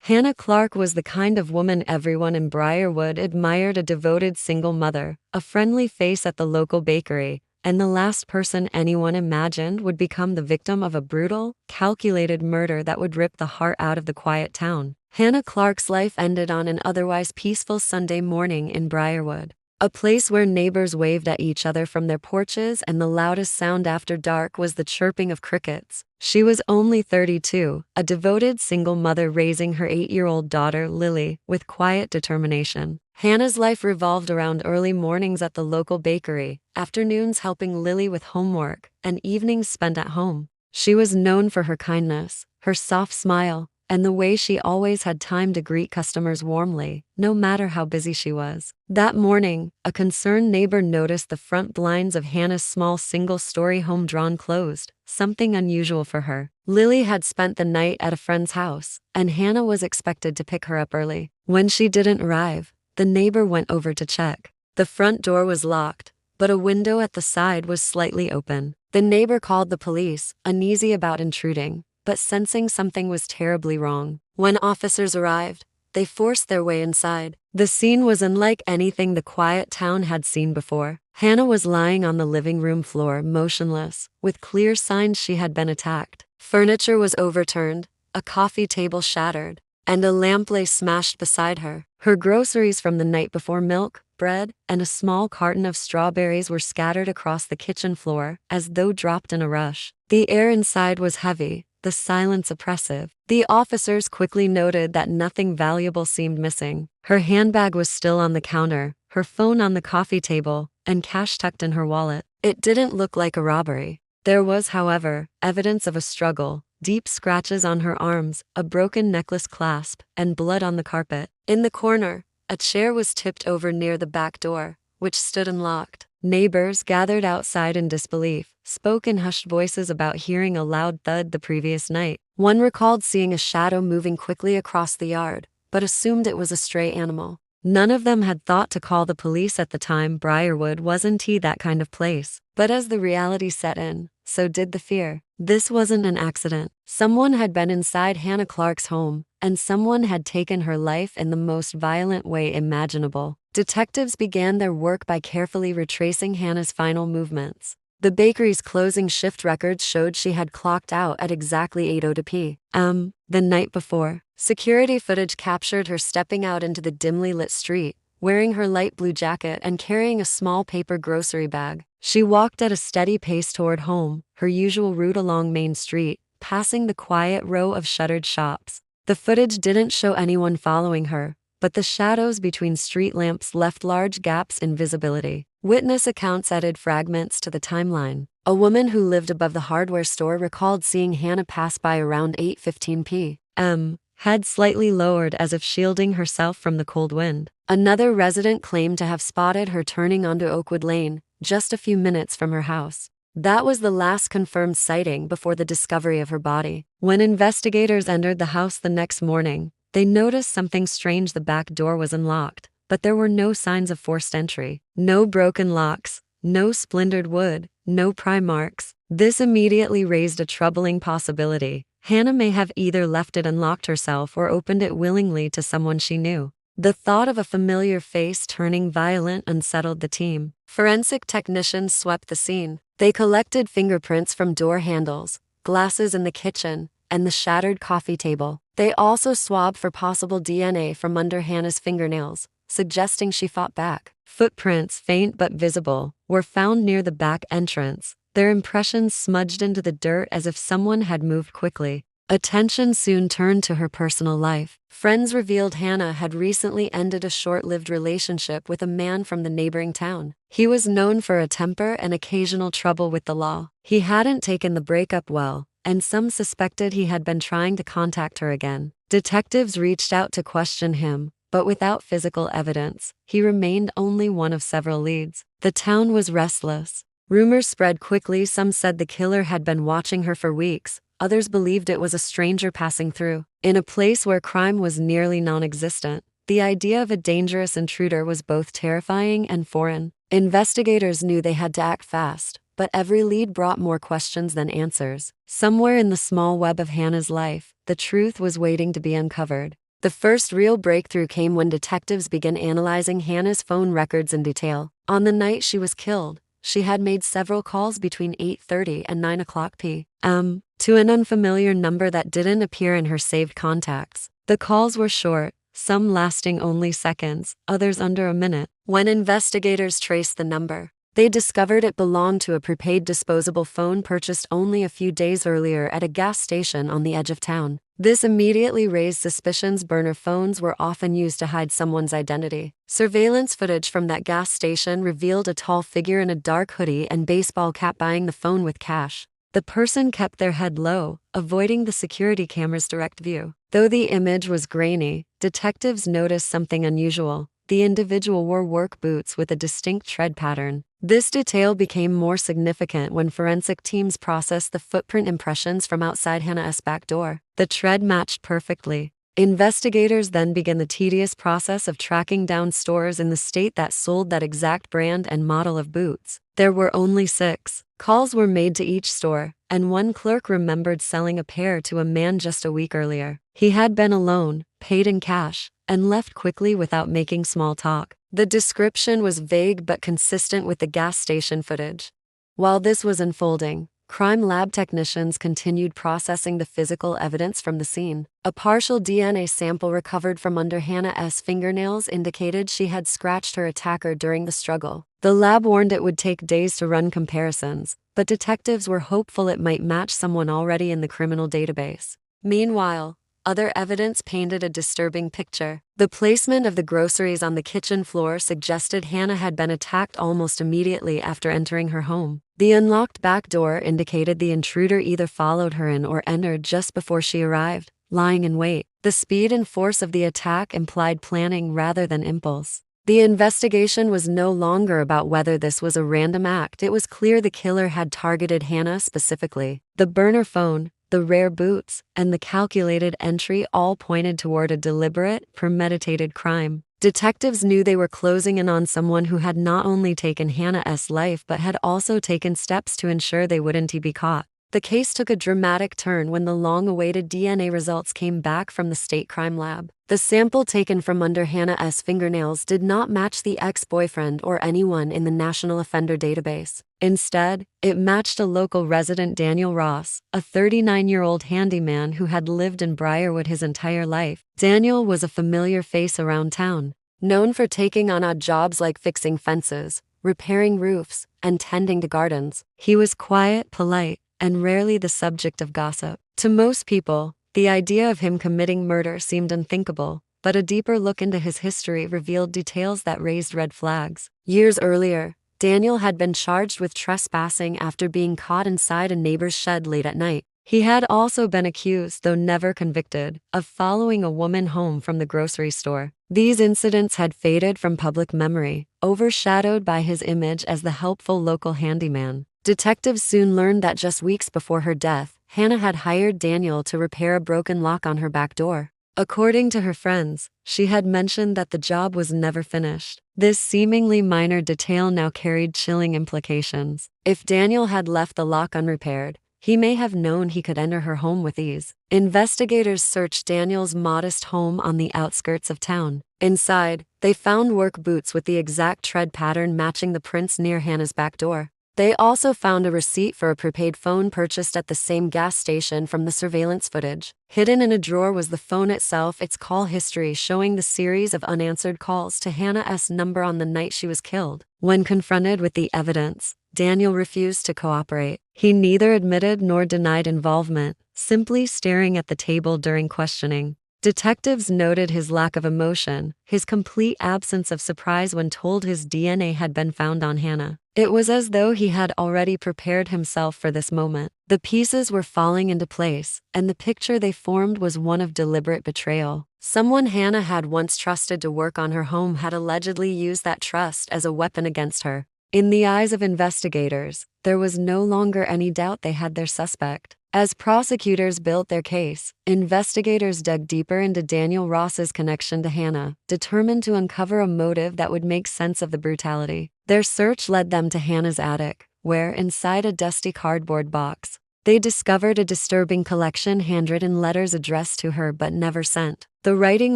Hannah Clarke was the kind of woman everyone in Briarwood admired, a devoted single mother, a friendly face at the local bakery, and the last person anyone imagined would become the victim of a brutal, calculated murder that would rip the heart out of the quiet town. Hannah Clarke's life ended on an otherwise peaceful Sunday morning in Briarwood, a place where neighbors waved at each other from their porches, and the loudest sound after dark was the chirping of crickets. She was only 32, a devoted single mother raising her 8-year-old daughter, Lily, with quiet determination. Hannah's life revolved around early mornings at the local bakery, afternoons helping Lily with homework, and evenings spent at home. She was known for her kindness, her soft smile, and the way she always had time to greet customers warmly, no matter how busy she was. That morning, a concerned neighbor noticed the front blinds of Hannah's small single-story home drawn closed, something unusual for her. Lily had spent the night at a friend's house, and Hannah was expected to pick her up early. When she didn't arrive, the neighbor went over to check. The front door was locked, but a window at the side was slightly open. The neighbor called the police, uneasy about intruding, but sensing something was terribly wrong. When officers arrived, they forced their way inside. The scene was unlike anything the quiet town had seen before. Hannah was lying on the living room floor, motionless, with clear signs she had been attacked. Furniture was overturned, a coffee table shattered, and a lamp lay smashed beside her. Her groceries from the night before, milk, bread, and a small carton of strawberries, were scattered across the kitchen floor, as though dropped in a rush. The air inside was heavy, the silence oppressive. The officers quickly noted that nothing valuable seemed missing. Her handbag was still on the counter, her phone on the coffee table, and cash tucked in her wallet. It didn't look like a robbery. There was, however, evidence of a struggle: deep scratches on her arms, a broken necklace clasp, and blood on the carpet. In the corner, a chair was tipped over near the back door, which stood unlocked. Neighbors, gathered outside in disbelief, spoke in hushed voices about hearing a loud thud the previous night. One recalled seeing a shadow moving quickly across the yard, but assumed it was a stray animal. None of them had thought to call the police at the time. Briarwood wasn't that kind of place. But as the reality set in, so did the fear. This wasn't an accident. Someone had been inside Hannah Clarke's home, and someone had taken her life in the most violent way imaginable. Detectives began their work by carefully retracing Hannah's final movements. The bakery's closing shift records showed she had clocked out at exactly 8:02 p.m. the night before. Security footage captured her stepping out into the dimly lit street, wearing her light blue jacket and carrying a small paper grocery bag. She walked at a steady pace toward home, her usual route along Main Street, passing the quiet row of shuttered shops. The footage didn't show anyone following her, but the shadows between street lamps left large gaps in visibility. Witness accounts added fragments to the timeline. A woman who lived above the hardware store recalled seeing Hannah pass by around 8:15 p.m., head slightly lowered as if shielding herself from the cold wind. Another resident claimed to have spotted her turning onto Oakwood Lane, just a few minutes from her house. That was the last confirmed sighting before the discovery of her body. When investigators entered the house the next morning, they noticed something strange. The back door was unlocked, but there were no signs of forced entry. No broken locks, no splintered wood, no pry marks. This immediately raised a troubling possibility. Hannah may have either left it unlocked herself or opened it willingly to someone she knew. The thought of a familiar face turning violent unsettled the team. Forensic technicians swept the scene. They collected fingerprints from door handles, glasses in the kitchen, and the shattered coffee table. They also swabbed for possible DNA from under Hannah's fingernails, suggesting she fought back. Footprints, faint but visible, were found near the back entrance, their impressions smudged into the dirt as if someone had moved quickly. Attention soon turned to her personal life. Friends revealed Hannah had recently ended a short-lived relationship with a man from the neighboring town. He was known for a temper and occasional trouble with the law. He hadn't taken the breakup well, and some suspected he had been trying to contact her again. Detectives reached out to question him, but without physical evidence, he remained only one of several leads. The town was restless. Rumors spread quickly. Some said the killer had been watching her for weeks. Others believed it was a stranger passing through. In a place where crime was nearly non-existent, the idea of a dangerous intruder was both terrifying and foreign. Investigators knew they had to act fast, but every lead brought more questions than answers. Somewhere in the small web of Hannah's life, the truth was waiting to be uncovered. The first real breakthrough came when detectives began analyzing Hannah's phone records in detail. On the night she was killed, she had made several calls between 8:30 and 9 o'clock p.m. to an unfamiliar number that didn't appear in her saved contacts. The calls were short, some lasting only seconds, others under a minute. When investigators traced the number, they discovered it belonged to a prepaid disposable phone purchased only a few days earlier at a gas station on the edge of town. This immediately raised suspicions. Burner phones were often used to hide someone's identity. Surveillance footage from that gas station revealed a tall figure in a dark hoodie and baseball cap buying the phone with cash. The person kept their head low, avoiding the security camera's direct view. Though the image was grainy, detectives noticed something unusual. The individual wore work boots with a distinct tread pattern. This detail became more significant when forensic teams processed the footprint impressions from outside Hannah's back door. The tread matched perfectly. Investigators then began the tedious process of tracking down stores in the state that sold that exact brand and model of boots. There were only 6. Calls were made to each store, and one clerk remembered selling a pair to a man just a week earlier. He had been alone, paid in cash, and left quickly without making small talk. The description was vague but consistent with the gas station footage. While this was unfolding, crime lab technicians continued processing the physical evidence from the scene. A partial DNA sample recovered from under Hannah's fingernails indicated she had scratched her attacker during the struggle. The lab warned it would take days to run comparisons, but detectives were hopeful it might match someone already in the criminal database. Meanwhile, other evidence painted a disturbing picture. The placement of the groceries on the kitchen floor suggested Hannah had been attacked almost immediately after entering her home. The unlocked back door indicated the intruder either followed her in or entered just before she arrived, lying in wait. The speed and force of the attack implied planning rather than impulse. The investigation was no longer about whether this was a random act. It was clear the killer had targeted Hannah specifically. The burner phone, the rare boots, and the calculated entry all pointed toward a deliberate, premeditated crime. Detectives knew they were closing in on someone who had not only taken Hannah's life but had also taken steps to ensure they wouldn't be caught. The case took a dramatic turn when the long-awaited DNA results came back from the state crime lab. The sample taken from under Hannah's fingernails did not match the ex-boyfriend or anyone in the National Offender Database. Instead, it matched a local resident, Daniel Ross, a 39-year-old handyman who had lived in Briarwood his entire life. Daniel was a familiar face around town, known for taking on odd jobs like fixing fences, repairing roofs, and tending to gardens. He was quiet, polite, and rarely the subject of gossip. To most people, the idea of him committing murder seemed unthinkable, but a deeper look into his history revealed details that raised red flags. Years earlier, Daniel had been charged with trespassing after being caught inside a neighbor's shed late at night. He had also been accused, though never convicted, of following a woman home from the grocery store. These incidents had faded from public memory, overshadowed by his image as the helpful local handyman. Detectives soon learned that just weeks before her death, Hannah had hired Daniel to repair a broken lock on her back door. According to her friends, she had mentioned that the job was never finished. This seemingly minor detail now carried chilling implications. If Daniel had left the lock unrepaired, he may have known he could enter her home with ease. Investigators searched Daniel's modest home on the outskirts of town. Inside, they found work boots with the exact tread pattern matching the prints near Hannah's back door. They also found a receipt for a prepaid phone purchased at the same gas station from the surveillance footage. Hidden in a drawer was the phone itself, its call history showing the series of unanswered calls to Hannah's number on the night she was killed. When confronted with the evidence, Daniel refused to cooperate. He neither admitted nor denied involvement, simply staring at the table during questioning. Detectives noted his lack of emotion, his complete absence of surprise when told his DNA had been found on Hannah. It was as though he had already prepared himself for this moment. The pieces were falling into place, and the picture they formed was one of deliberate betrayal. Someone Hannah had once trusted to work on her home had allegedly used that trust as a weapon against her. In the eyes of investigators, there was no longer any doubt they had their suspect. As prosecutors built their case, investigators dug deeper into Daniel Ross's connection to Hannah, determined to uncover a motive that would make sense of the brutality. Their search led them to Hannah's attic, where, inside a dusty cardboard box, They discovered a disturbing collection handwritten letters addressed to her but never sent. The writing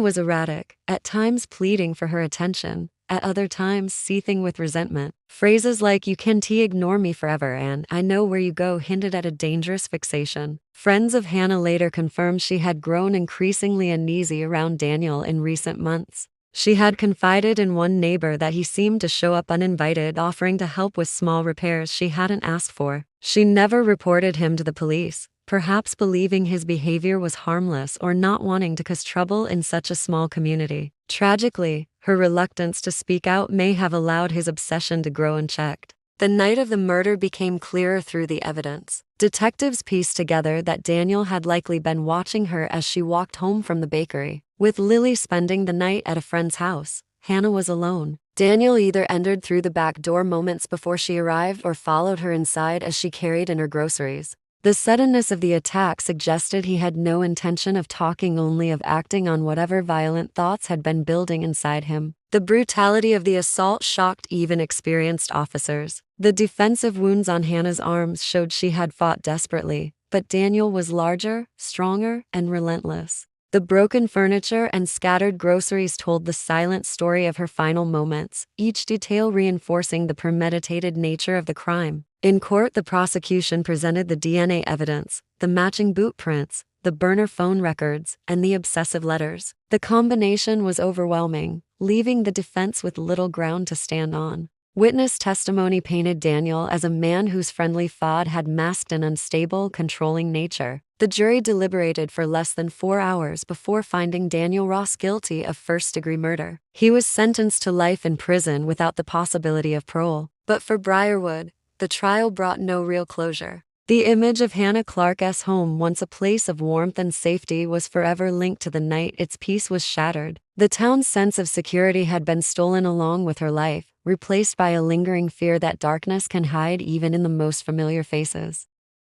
was erratic, at times pleading for her attention, at other times seething with resentment. Phrases like "you can't ignore me forever" and "I know where you go" hinted at a dangerous fixation. Friends of Hannah later confirmed she had grown increasingly uneasy around Daniel in recent months. She had confided in one neighbor that he seemed to show up uninvited, offering to help with small repairs she hadn't asked for. She never reported him to the police, perhaps believing his behavior was harmless or not wanting to cause trouble in such a small community. Tragically, her reluctance to speak out may have allowed his obsession to grow unchecked. The night of the murder became clearer through the evidence. Detectives pieced together that Daniel had likely been watching her as she walked home from the bakery. With Lily spending the night at a friend's house, Hannah was alone. Daniel either entered through the back door moments before she arrived or followed her inside as she carried in her groceries. The suddenness of the attack suggested he had no intention of talking, only of acting on whatever violent thoughts had been building inside him. The brutality of the assault shocked even experienced officers. The defensive wounds on Hannah's arms showed she had fought desperately, but Daniel was larger, stronger, and relentless. The broken furniture and scattered groceries told the silent story of her final moments, each detail reinforcing the premeditated nature of the crime. In court, the prosecution presented the DNA evidence, the matching boot prints, the burner phone records, and the obsessive letters. The combination was overwhelming, leaving the defense with little ground to stand on. Witness testimony painted Daniel as a man whose friendly facade had masked an unstable, controlling nature. The jury deliberated for less than 4 hours before finding Daniel Ross guilty of first-degree murder. He was sentenced to life in prison without the possibility of parole. But for Briarwood, the trial brought no real closure. The image of Hannah Clarke's home, once a place of warmth and safety, was forever linked to the night its peace was shattered. The town's sense of security had been stolen along with her life, replaced by a lingering fear that darkness can hide even in the most familiar faces.